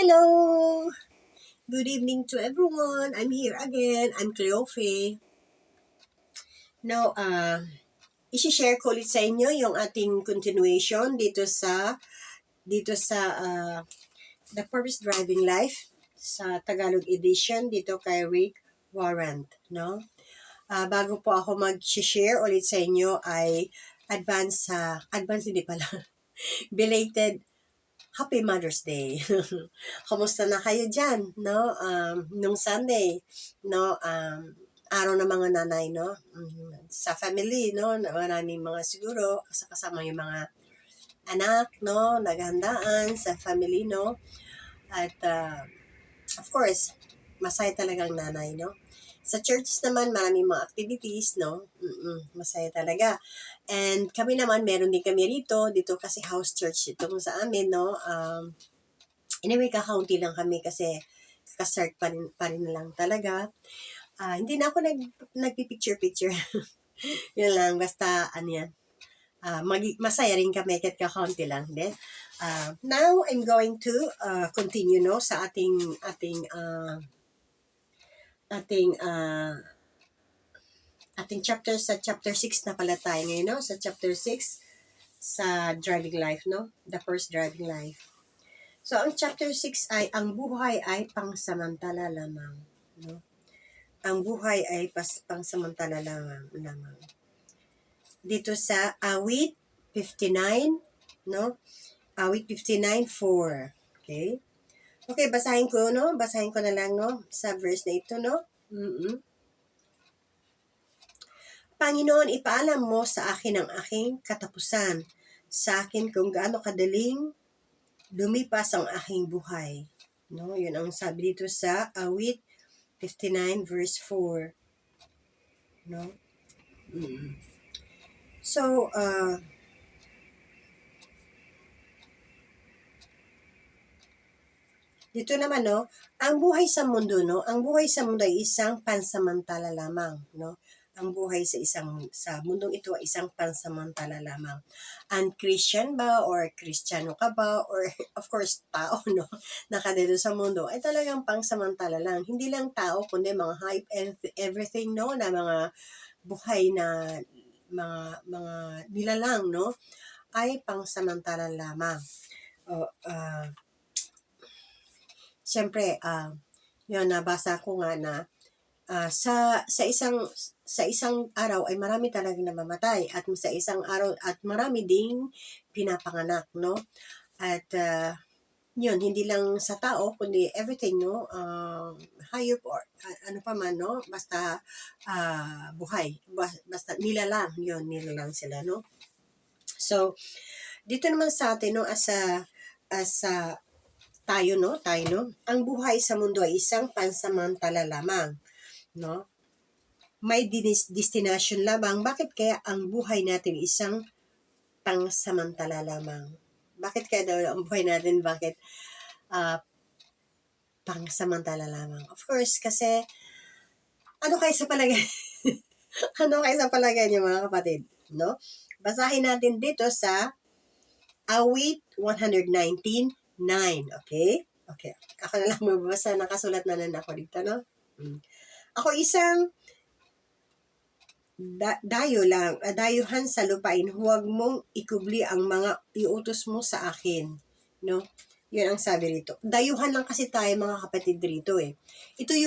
Hello! Good evening to everyone. I'm here again. I'm Cleofe. Now, isi-share ko ulit sa inyo yung ating continuation dito sa The Purpose Driving Life sa Tagalog edition dito kay Rick Warren, no? Bago po ako mag-share ulit sa inyo ay advance hindi pala, belated Happy Mother's Day. Kumusta na kayo dyan, no? Nung Sunday, no? Araw ng mga nanay, no? Sa family, no? Maraming mga siguro, kasama yung mga anak, no? Naghandaan sa family, no? At, of course, masaya talagang nanay, no? Sa churches naman, maraming mga activities, no? Masaya talaga. And kami naman, meron din kami dito kasi house church ito sa amin, no? Anyway, kakaunti lang kami kasi kakastart pa rin lang talaga. Hindi na ako nagpipicture-picture. Yun lang, basta ano yan. Masaya rin kami kahit kakaunti lang. Then, now, I'm going to continue, no, sa ating chapter, sa chapter 6 na pala tayo ngayon, no? Sa chapter 6 sa driving life, no? The first driving life. So, ang chapter 6 ay, ang buhay ay pangsamantala lamang, no? Ang buhay ay pangsamantala lamang. Dito sa awit 59, no? Awit 59:4. Okay? Okay, basahin ko, no? Basahin ko na lang, no? Sa verse na ito, no? Panginoon, ipaalam mo sa akin ang aking katapusan. Sa akin kung gaano kadaling lumipas ang aking buhay. No? Yun ang sabi dito sa awit 59 verse 4. No? So, dito naman, no, ang buhay sa mundo, no, ang buhay sa mundo ay isang pansamantala lamang, no. Ang buhay sa mundong ito ay isang pansamantala lamang. Ang Christian ba or Kristiyano ka ba or of course tao, no, nakadito sa mundo ay talagang pangsamantala lang. Hindi lang tao kundi mga hype and everything, no, na mga buhay na mga nilalang, no, ay pangsamantala lamang. Siyempre, yun, nabasa ko nga na sa isang araw ay marami talagang namamatay at sa isang araw at marami ding pinapanganak, no? At yun, hindi lang sa tao kundi everything, no? Hayop or ano pa man, no? Basta buhay, basta nilalang sila, no? So, dito naman sa atin, no, as tayo, no, ang buhay sa mundo ay isang pansamantala lamang, no? May destination lamang. Bakit kaya ang buhay natin isang pangsamantala lamang? Bakit kaya daw ang buhay natin, bakit pangsamantala lamang? Of course, kasi ano kayo sa palagay? Ano kayo sa palagay niyo, mga kapatid, no? Basahin natin dito sa awit 119:9. Okay? Okay. Ako na lang magbabasa. Nakasulat na lang ako dito, no? Ako isang dayuhan sa lupain. Huwag mong ikubli ang mga iutos mo sa akin. No? Yun ang sabi rito. Dayuhan lang kasi tayo, mga kapatid, rito eh. Ito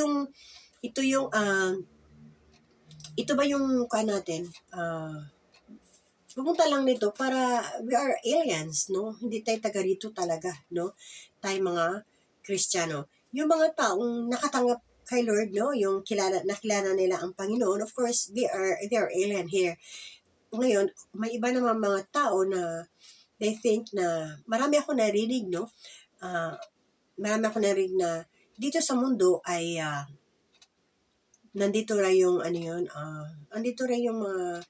ba yung natin? Pumunta lang nito para we are aliens, no? Hindi tayo taga rito talaga, no? Tayo mga Kristiyano. Yung mga taong nakatanggap kay Lord, no? Yung nakilala nila ang Panginoon, of course, they are alien here. Ngayon, may iba naman mga tao na they think na, marami ako narinig, no? Marami ako narinig na dito sa mundo ay nandito ra yung andito ra yung mga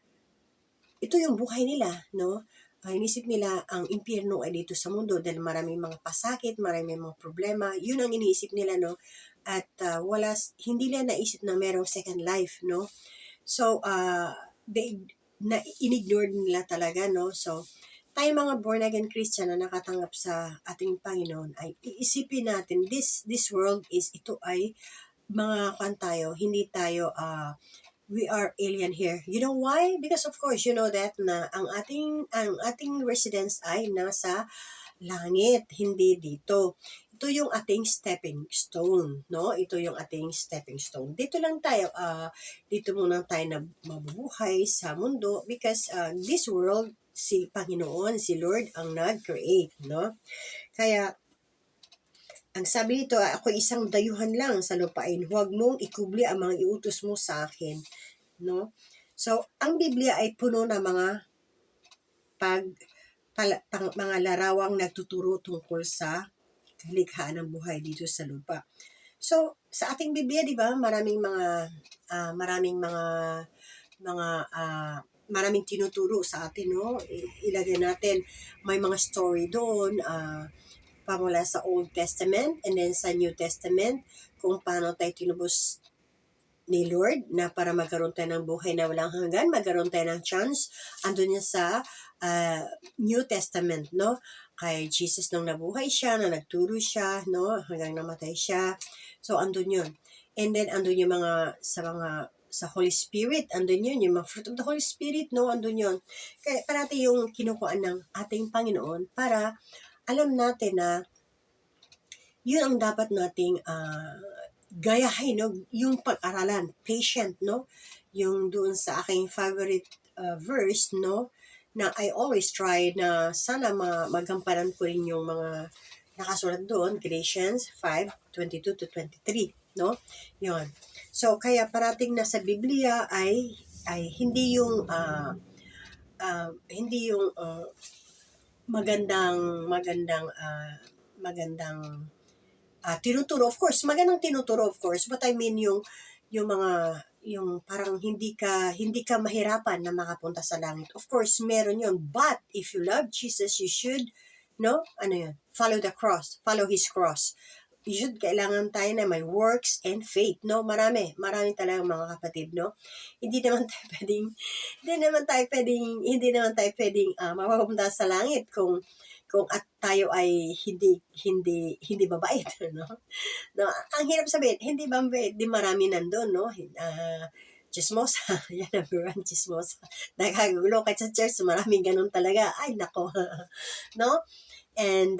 ito yung buhay nila, no? Inisip nila ang impyerno ay dito sa mundo dahil maraming mga pasakit, maraming mga problema. Yun ang iniisip nila, no? At hindi nila naisip na merong second life, no? So, in-ignore nila talaga, no? So, tayo mga born again Christian na nakatanggap sa ating Panginoon ay iisipin natin this world is ito ay mga kan tayo, hindi tayo we are alien here. You know why? Because of course, you know that na ang ating residence ay nasa langit, hindi dito. Ito yung ating stepping stone, no? Ito yung ating stepping stone. Dito lang tayo, dito muna tayo na mabubuhay sa mundo because this world, si Panginoon, si Lord ang nag-create, no? Kaya, ang sabi nito, ako isang dayuhan lang sa lupain. Huwag mong ikubli ang mga iutos mo sa akin, no? So, ang Biblia ay puno ng mga mga larawang nagtuturo tungkol sa kalikhaan ng buhay dito sa lupa. So, sa ating Biblia, di ba, maraming tinuturo sa atin, no? Ilagay natin, may mga story doon, pamula sa Old Testament and then sa New Testament, kung paano tayo tinubos ni Lord na para magkaroon tayo ng buhay na walang hanggan, magkaroon tayo ng chance. Andun niya sa New Testament, no? Kay Jesus nung nabuhay siya, na nagturo siya, no? Hanggang namatay siya. So, andun yun. And then, andun yung sa Holy Spirit, andun yun, yung mga fruit of the Holy Spirit, no? Andun yun. Kaya parati yung kinukuhaan ng ating Panginoon para alam natin na yun ang dapat nating gayahin, no? Yung pag-aralan, patient, no? Yung doon sa aking favorite verse, no? Na I always try na sana magampanan ko rin yung mga nakasulat doon, Galatians 5:22-23, no? Yun. So, kaya parating nasa Biblia ay hindi yung magandang tinuturo, of course, magandang tinuturo, of course, but I mean yung mga yung parang hindi ka mahirapan na makapunta sa langit. Of course, meron yun. But if you love Jesus, you should, no? Ano yun? Follow the cross. Follow His cross. You should, kailangan tayo na may works and faith, no? Marami talaga mga kapatid, no? Hindi naman tayo pwedeng mapapunta sa langit kung at tayo ay hindi mabait, no? No, ang hirap sabihin, hindi ba di marami nandun, no? Chismosa, yan number one, chismosa. Nagkagulo kahit sa church, maraming ganun talaga. Ay, nako. No? And,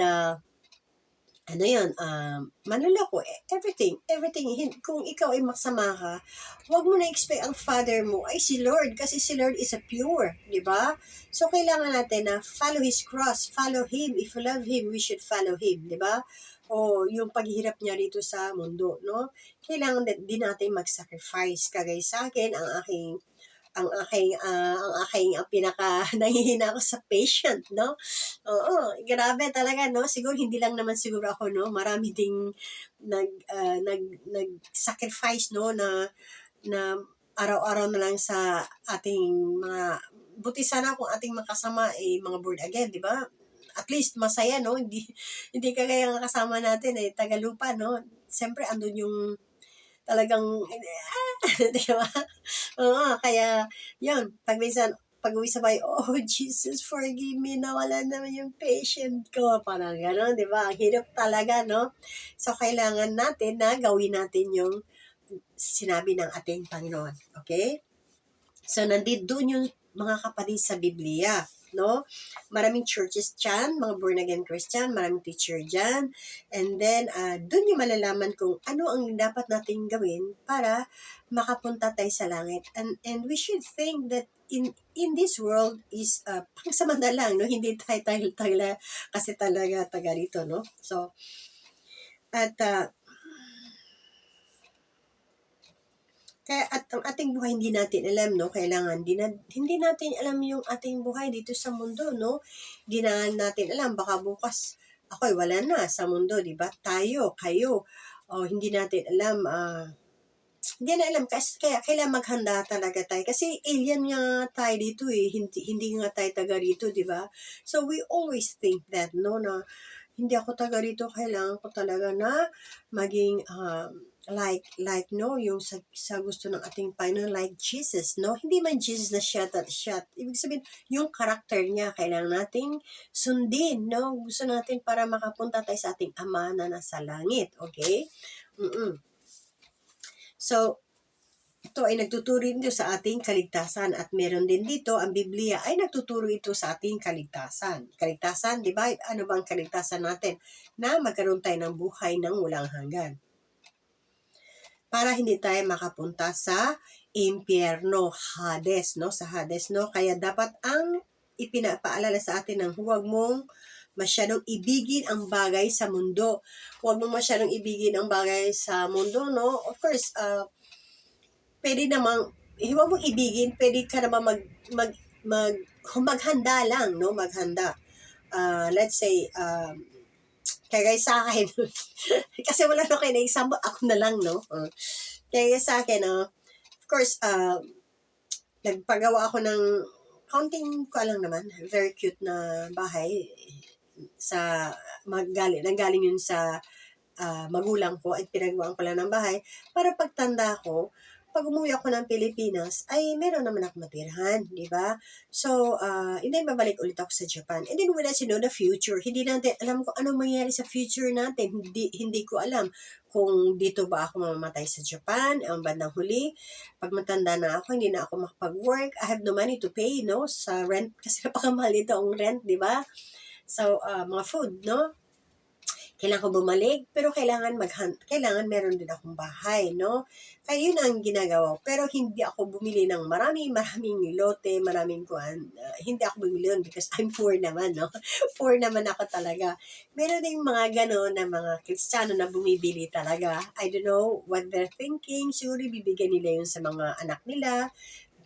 ano yun, manloloko, everything, kung ikaw ay masama ka, huwag mo na expect ang father mo ay si Lord, kasi si Lord is a pure, di ba? So, kailangan natin na follow His cross, follow Him. If you love Him, we should follow Him, di ba? O yung paghihirap niya rito sa mundo, no? Kailangan din natin mag-sacrifice. Kagaya sa akin, ang pinaka nangihina ako sa patient, no? Oo, grabe talaga, no? Siguro hindi lang naman siguro ako, no? Marami ding nag-sacrifice, no, na araw-araw na lang sa ating mga buti sana kung ating makasama mga born again, di ba? At least masaya, no? Hindi kagaya ng kasama natin Tagalupa, no? Siyempre andun yung talagang di ba? Oo, kaya yun, pag-uwi sa bahay, oh Jesus, forgive me, nawala naman yung patient ko. Parang gano'n, di ba? Ang hirap talaga, no? So, kailangan natin na gawin natin yung sinabi ng ating Panginoon. Okay? So, nandito doon yung mga kapatid sa Biblia, no? Maraming churches dyan, mga born again Christian, maraming teacher dyan. And then, doon yung malalaman kung ano ang dapat natin gawin para makapunta tayo sa langit. And we should think that in this world is pangsamantala lang, no? Hindi tayo kasi talaga taga rito, no? So, at kaya at ang ating buhay hindi natin alam, no? Kailangan hindi natin alam yung ating buhay dito sa mundo, no? Hindi natin alam, baka bukas ako'y wala na sa mundo, di ba? Tayo, kayo, hindi natin alam, hindi na alam, kaya kailangan maghanda talaga tayo. Kasi alien nga tayo dito hindi nga tayo taga rito, di ba? So we always think that, no, na hindi ako taga rito, kailangan ko talaga na maging like no, yung sa gusto ng ating Panginoon, like Jesus, no? Hindi man Jesus na shot at shot. Ibig sabihin, yung karakter niya, kailangan nating sundin, no? Gusto natin para makapunta tayo sa ating Ama na nasa langit, okay? So, ito ay nagtuturo dito sa ating kaligtasan at meron din dito, ang Biblia ay nagtuturo ito sa ating kaligtasan. Kaligtasan, di ba? Ano bang kaligtasan natin? Na magkaroon tayo ng buhay ng walang hanggan. Para hindi tayo makapunta sa impyerno, Hades, no? Sa Hades, no? Kaya dapat ang ipinapaalala sa atin ng huwag mong masyadong ibigin ang bagay sa mundo. Huwag mong masyadong ibigin ang bagay sa mundo, no? Of course, pwede namang, huwag mong ibigin, pwede ka naman maghanda lang, no? Maghanda. Let's say, kaya sa akin, kasi wala na kayo na example, ako na lang, no? Kaya sa akin, of course, nagpagawa ako ng counting ko lang naman, very cute na bahay sa nanggaling yun sa magulang ko at pinagawa ko lang ng bahay para pagtanda ko, pag umuwi ako ng Pilipinas, ay meron naman ako matirahan, di ba? So, and then babalik ulit ako sa Japan. And then when I know the future, hindi natin alam kung anong mangyayari sa future natin. Hindi ko alam kung dito ba ako mamamatay sa Japan, ang bandang huli. Pag matanda na ako, hindi na ako makapag-work. I have no money to pay, no? Sa rent, kasi napakamahal ito ang rent, di ba? So, mga food, no? Kailangan ko bumalik, pero kailangan meron din akong bahay, no? Kaya yun ang ginagawa ko. Pero hindi ako bumili ng maraming lote, maraming kuan. Hindi ako bumili yun because I'm poor naman, no? Poor naman ako talaga. Meron ding mga gano'n na mga Kristiyano na bumibili talaga. I don't know what they're thinking. Siguro bibigyan nila yun sa mga anak nila.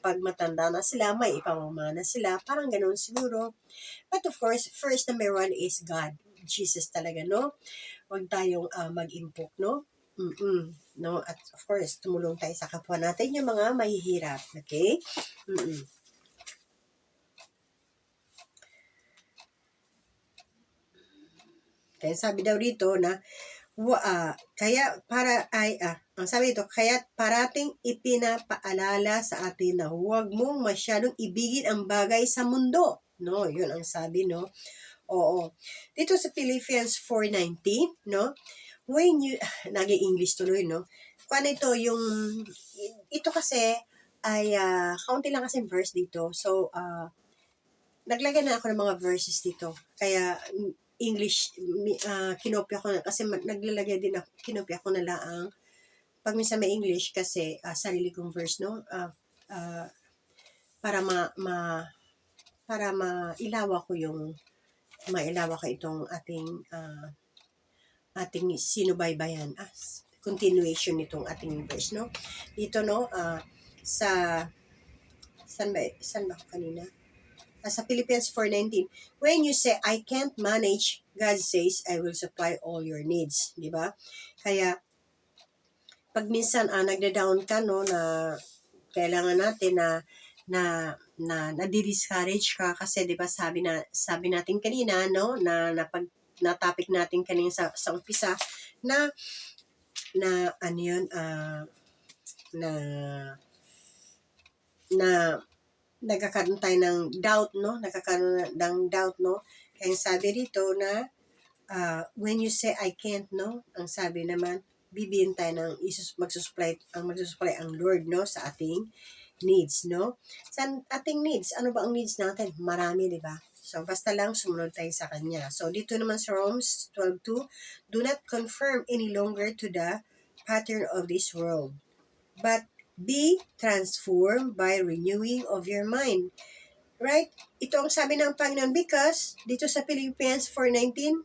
Pag matanda na sila, may ipamamana sila. Parang gano'n siguro. But of course, first number one is God. Jesus talaga, no? Huwag tayong mag-impok, no? No? At of course, tumulong tayo sa kapwa natin, yung mga mahihirap, okay? Kaya sabi daw dito na, ang sabi dito, kaya parating ipinapaalala sa atin na huwag mong masyadong ibigin ang bagay sa mundo. No, yun ang sabi, no? Oo. Dito sa Philippians 4:19, no? When you, nag-English tuloy, no? Kung ito kasi ay, kaunti lang kasi verse dito. So, naglagay na ako ng mga verses dito. Kaya, English, kinopya ko na, kasi naglalagay din ako, kinopya ko na lang, pag minsan may English, kasi sarili kong verse, no? Para mailawa ko itong ating sinubaybayan. Continuation nitong ating verse, no? Dito, no, saan ba ako kanina? Sa Philippians 4:19, when you say, I can't manage, God says, I will supply all your needs. Di ba? Kaya, pag minsan nagda-down ka, no, na kailangan natin na nadi-discourage ka kasi 'di ba sabi natin kanina, no, na topic natin kanina sa umpisa na ano yun, na nagkakaroon tayo ng doubt, no? Kaya sabi dito na when you say I can't, no? Ang sabi naman, bibiyin tayo ng magsusupply ang Lord, no, sa ating needs, no? Sa ating needs, ano ba ang needs natin? Marami, di ba? So, basta lang sumunod tayo sa Kanya. So, dito naman sa Romans 12:2, do not conform any longer to the pattern of this world, but be transformed by renewing of your mind. Right? Ito ang sabi ng Panginoon because dito sa Philippians 4:19,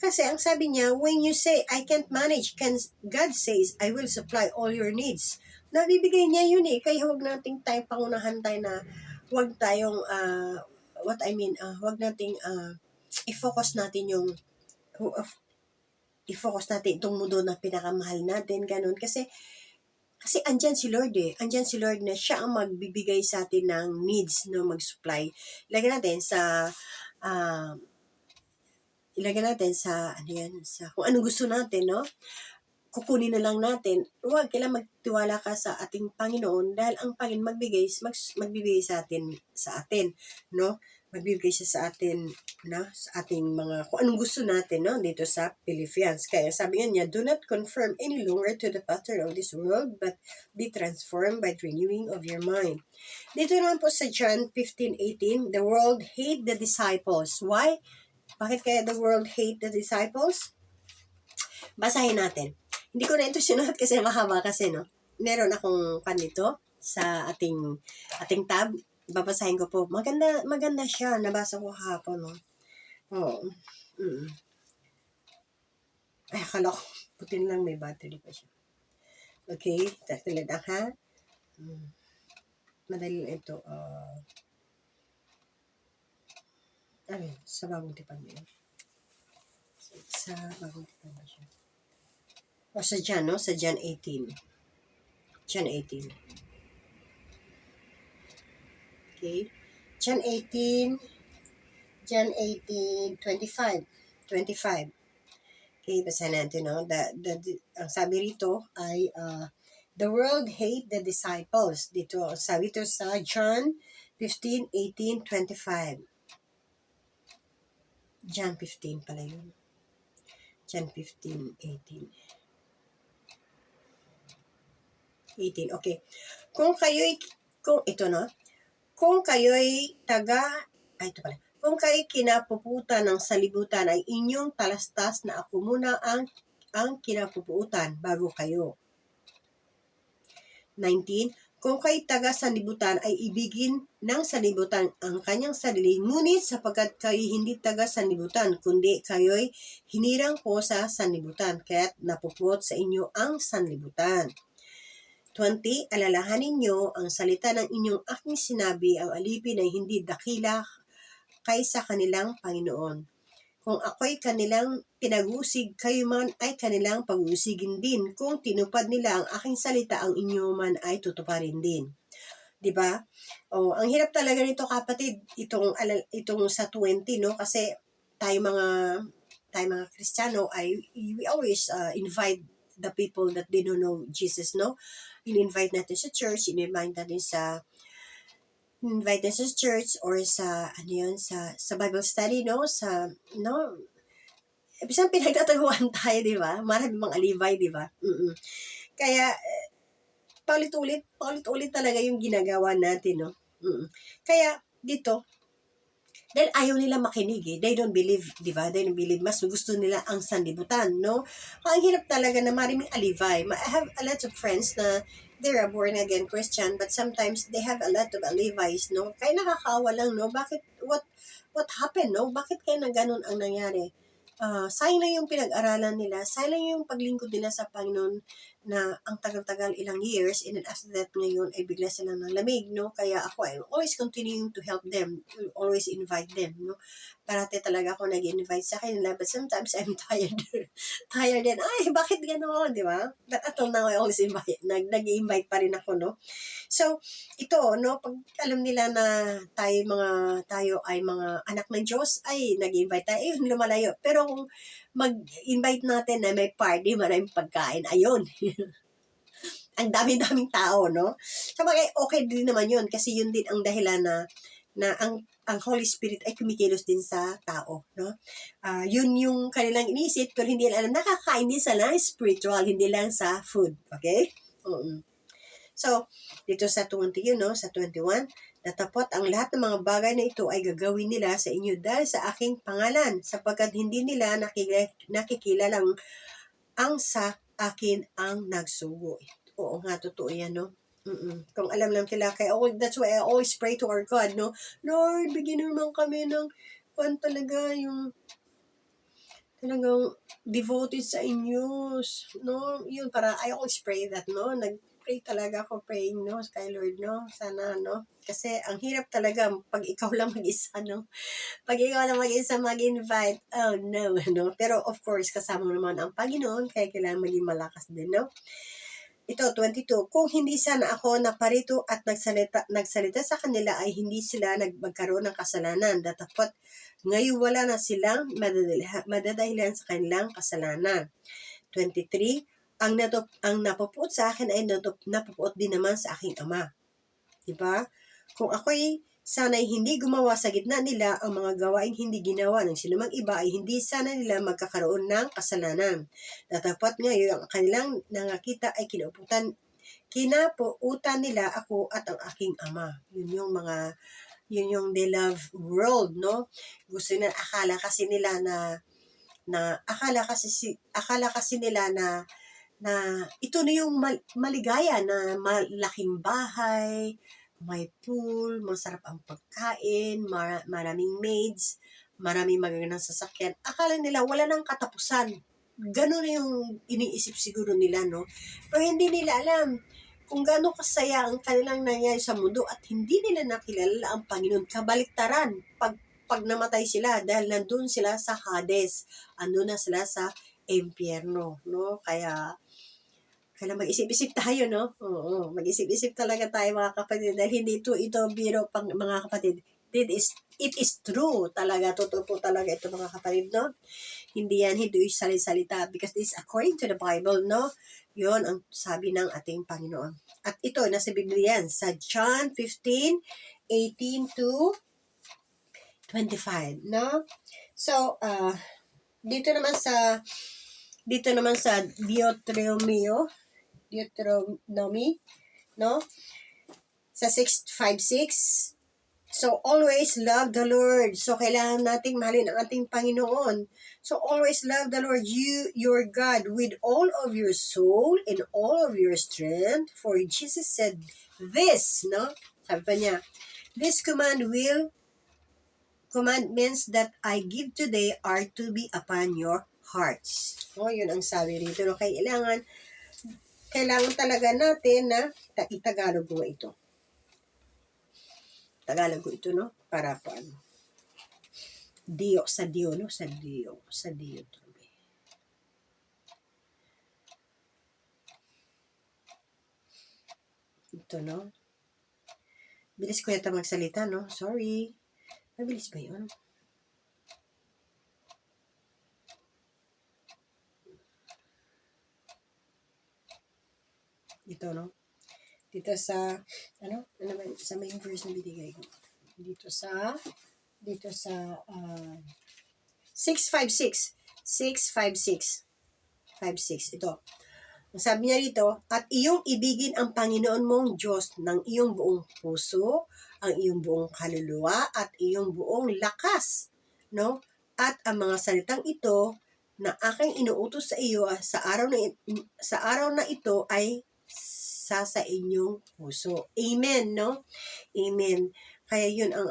kasi ang sabi niya, when you say, I can't manage, God says, I will supply all your needs. Nabibigay niya yun eh. Kaya huwag nating tayo pangunahan tayo na huwag tayong, huwag nating i-focus natin itong mundo na pinakamahal natin, ganun. Kasi andyan si Lord eh. Andyan si Lord na siya ang magbibigay sa atin ng needs, no, mag-supply. Lagyan natin sa ilagay natin sa, ano yan, sa kung anong gusto natin, no? Kukunin na lang natin. Huwag kailangan magtiwala ka sa ating Panginoon dahil ang Panginoon magbibigay sa atin, no? Magbibigay siya sa atin, no? Sa ating mga, kung anong gusto natin, no? Dito sa Philippians. Kaya sabi nga niya, do not conform any longer to the pattern of this world, but be transformed by the renewing of your mind. Dito naman po sa John 15:18, the world hate the disciples. Why? Bakit kaya the world hate the disciples? Basahin natin. Hindi ko na ito sinulat kasi mahaba kasi, no? Meron akong kanito sa ating tab. Babasahin ko po. Maganda siya. Nabasa ko kahapon, no? Oo. Ay, akala ko putin lang, may battery pa siya. Okay, tatulad ang ha. Madali lang ito. Sa bagong tipan mo yun. Sa bagong tipan mo siya. O sa John, no? Sa John 18. John 18. Okay. John 18, 25. Okay, basahin natin, no? Ang sabi rito ay, the world hate the disciples. Dito, sabi ito sa John 15:18, 25. John 15 pala yun. John 15:18. Okay. Kung kayo'y kinapuputan ng salibutan ay inyong talastas na ako muna ang kinapuputan bago kayo. 19. Kung kayo'y taga-sanlibutan ay ibigin ng sanlibutan ang kanyang sarili, ngunit sapagkat kayo'y hindi taga-sanlibutan, kundi kayo'y hinirang ko sa sanlibutan, kaya't napupot sa inyo ang sanlibutan. 20. Alalahanin niyo ang salita ng inyong aking sinabi, ang alipin ay hindi dakila kaysa kanilang Panginoon. Kung ako'y kanilang pinag-uusig, kayo man ay kanilang pag-uusigin din. Kung tinupad nila ang aking salita, ang inyo man ay tutuparin din. Diba? Ang hirap talaga nito, kapatid, itong sa 20, no? Kasi tayo mga Kristiyano we always invite the people that they don't know Jesus, no? In-invite natin sa church, in-invite natin sa church or sa sa Bible study, no? Ibig pinagtataguan tayo, di ba? Marami mga alibay, di ba? Kaya paulit-ulit talaga yung ginagawa natin, no? Kaya dito, dahil ayaw nila makinig, they don't believe, di ba? They don't believe, mas gusto nila ang sanlibutan, no? Ang hirap talaga na maraming alibay. I have a lot of friends na they're a born again Christian, but sometimes they have a lot of alibis, no? Kaya nakakaawa lang, no? Bakit, what happened, no? Bakit kaya na ganun ang nangyari? Sayang lang yung pinag-aralan nila, sayang lang yung paglingkod nila sa Panginoon na ang tagal-tagal, ilang years, and then after that ngayon ay bigla silang nalamig, no? Kaya ako ay always continuing to help them, to always invite them, no? Parati talaga ako nag-invite sa kanila, but sometimes I'm tired. Tired din. Ay, bakit gano'n, di ba? But until now, I always invite, nag-invite pa rin ako, no? So, ito, no, pag alam nila na tayo ay mga anak ng Diyos, ay nag-invite tayo, lumalayo. Pero kung mag-invite natin na may party, maraming pagkain, ayun. Ang dami-daming tao, no? Sabagay, okay din naman yun, kasi yun din ang dahilan na ang Holy Spirit ay kumikilos din sa tao, no? Yun yung kanilang inisip, pero hindi alam, nakakain din sila spiritual, hindi lang sa food, okay? So, dito sa 20 yun, no? Sa 21, natapot ang lahat ng mga bagay na ito ay gagawin nila sa inyo dahil sa aking pangalan, sapagkat hindi nila nakikilalang ang sa akin ang nagsugo. Oo nga, totoo yan, no? Kung alam lang nila, that's why I always pray to our God, no? Lord, bigyan naman kami ng talaga yung talagang devoted sa inyo, no? Yun, para I always pray that, no? Nag-pray talaga ako, praying, no? Kay Lord, no? Sana, no? Kasi ang hirap talaga pag ikaw lang mag-isa, no? Pag ikaw lang mag-isa mag-invite, oh no, no? Pero of course, kasama naman ang Panginoon, kaya kailangan maging malakas din, no? ito, 22, kung hindi sana ako naparito at nagsalita sa kanila ay hindi sila magkaroon ng kasalanan. Datapot, ngayon wala na silang madadahilan sa kanilang kasalanan. 23, ang napupuot sa akin ay napupuot din naman sa aking Ama. Diba? Kung ako'y sana'y hindi gumawa sa gitna nila ang mga gawaing hindi ginawa ng sinumang iba ay hindi sana nila magkakaroon ng kasalanan. Datapot ngayon ang kanilang nangakita ay kinapuutan nila ako at ang aking Ama. Yun yung they love world, no? Gusto na akala kasi nila akala kasi nila na ito na yung maligaya na malaking bahay, may pool, masarap ang pagkain, maraming maids, maraming magagandang sasakyan. Akala nila wala nang katapusan. Ganun yung iniisip siguro nila, no? Pero hindi nila alam kung gaano kasaya ang kanilang nangyayari sa mundo at hindi nila nakilala ang Panginoon. Kabaliktaran, pag namatay sila dahil nandun sila sa Hades, andun na sila sa impyerno, no? Kaya mag-isip-isip tayo, no? Oo, mag-isip-isip talaga tayo mga kapatid dahil hindi ito biro pang mga kapatid. It is true talaga, totoo po talaga ito mga kapatid, no? Hindi yung salita because this is according to the Bible, no? Yun ang sabi ng ating Panginoon. At ito, nasa Biblia yan, sa John 15:18 to 25, no? So, dito naman sa Deuteronomy, no? Sa 6:5-6. So, always love the Lord. So, kailangan nating mahalin ang ating Panginoon. So, always love the Lord, your God, with all of your soul and all of your strength. For Jesus said this, no? Sabi pa niya, this commandments that I give today are to be upon your hearts. O, yun ang sabi rito. No? Kailangan talaga natin na itagalog mo ito. Tagalog ko ito, no? Para po ano. Sa Dio. Ito, no? Bilis ko yata magsalita, no? Sorry. Mabilis ba yun? Ito, no? Dito sa, sa may verse na binigay ko. Dito sa 6:5-6. 6:5-6. Ito. Ang sabi niya rito, at iyong ibigin ang Panginoon mong Diyos ng iyong buong puso, ang iyong buong kaluluwa, at iyong buong lakas. No? At ang mga salitang ito na aking inuutos sa iyo sa araw na ito ay sa inyong puso. Amen, no? Amen. Kaya yun ang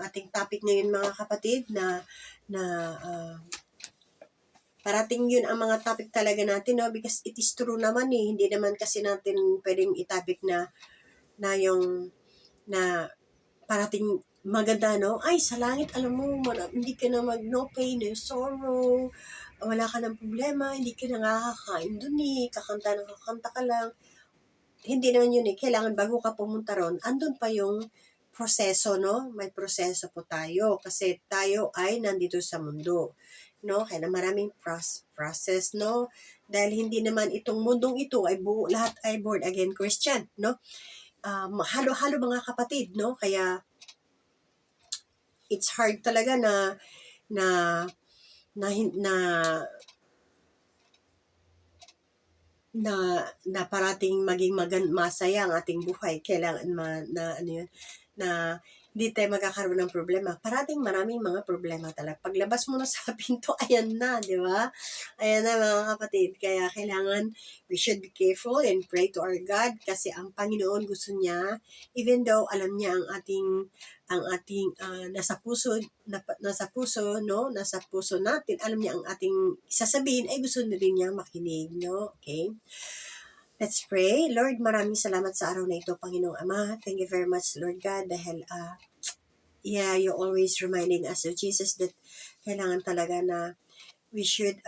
ating topic ngayon mga kapatid na parating yun ang mga topic talaga natin, no? Because it is true naman eh. Hindi naman kasi natin pwedeng itopic na parating maganda, no? Ay, sa langit, alam mo, hindi ka na no pain, no sorrow, wala ka ng problema, hindi ka na nakakain dun eh, kakanta ka lang. Hindi naman yun eh. Kailangan bago ka pumunta ron, andun pa yung proseso, no? May proseso po tayo kasi tayo ay nandito sa mundo, no? Kaya maraming process, no? Dahil hindi naman itong mundong ito ay lahat ay born again Christian, no? Halo-halo mga kapatid, no? Kaya it's hard talaga na parating maging masaya ang ating buhay. Kailangan na hindi tayo magkakaroon ng problema. Parating maraming mga problema talaga. Paglabas mo na sa pinto, ayan na, di ba? Ayan na mga kapatid. Kaya kailangan we should be careful and pray to our God kasi ang Panginoon gusto niya, even though alam niya ang ating nasa puso natin, alam niya ang ating sasabihin ay gusto na rin niya makinig, no? Okay? Let's pray. Lord, maraming salamat sa araw na ito, Panginoong Ama. Thank you very much, Lord God, dahil you're always reminding us of Jesus that kailangan talaga na we should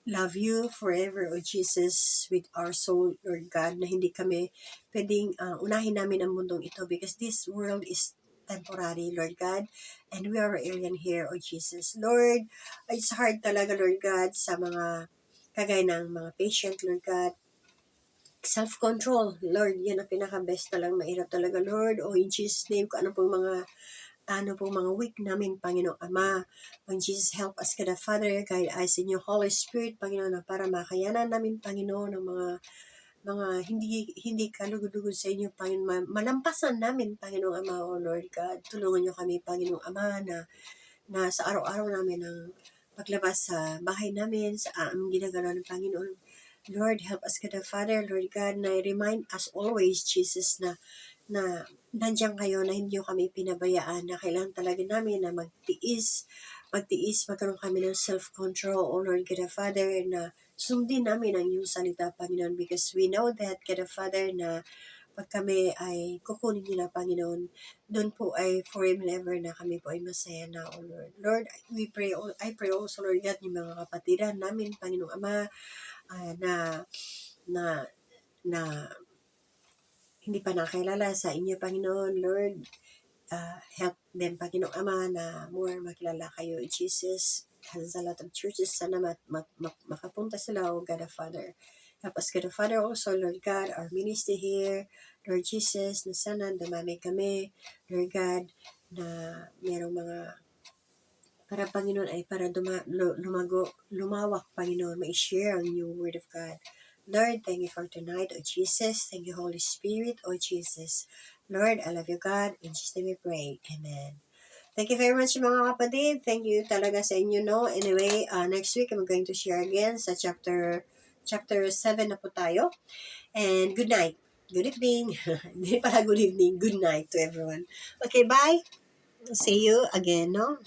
love you forever, O Jesus, with our soul, Lord God, na hindi kami pwedeng unahin namin ang mundong ito because this world is temporary, Lord God, and we are alien here, O Jesus. Lord, it's hard talaga, Lord God, sa mga kagaya ng mga patient, Lord God, self-control, Lord, yan ang pinaka-best talagang mahirap talaga, Lord. O in Jesus' name, kung ano pong mga weak namin, Panginoong Ama. O in Jesus, help us, God, Father, guide us in your Holy Spirit, Panginoon, na para makayanan namin, Panginoon, ng mga hindi kalugod-lugod sa inyo, Panginoon. Malampasan namin, Panginoong Ama, O Lord God. Tulungan niyo kami, Panginoong Ama, na sa araw-araw namin ang paglabas sa bahay namin, sa ginagawa ng Panginoon. Lord, help us, God, Father, Lord God, na remind us always, Jesus, na nandiyan kayo, na hindi kami pinabayaan, na kailangan talaga namin na magtiis, magkaroon kami ng self-control, O Lord, God, Father, na sundin namin ang iyong salita, Panginoon, because we know that, God, Father, na pag kami ay kukunin nila, Panginoon, doon po ay forever and ever na kami po ay masaya na, O Lord. Lord, I pray also, Lord God, yung mga kapatiran namin, Panginoong Ama, na na na hindi pa nakilala sa inyo, Panginoon, Lord. Help them, Panginoong Ama, na more makilala kayo, Jesus. Has a lot of churches. Sana makapunta sila, O God the Father. Help us, God the Father, also, Lord God, our ministry here, Lord Jesus, na sana dumami kami, Lord God, na merong mga para, Panginoon, ay para lumawak, Panginoon, ma-share ang new word of God. Lord, thank you for tonight, O Jesus. Thank you, Holy Spirit, O Jesus. Lord, I love you, God. In Jesus' name we pray. Amen. Thank you very much, mga kapatid. Thank you talaga sa inyo, no? Anyway, next week, I'm going to share again sa chapter 7 na po tayo. And good night. Good evening. Hindi pala good evening. Good night to everyone. Okay, bye. See you again, no?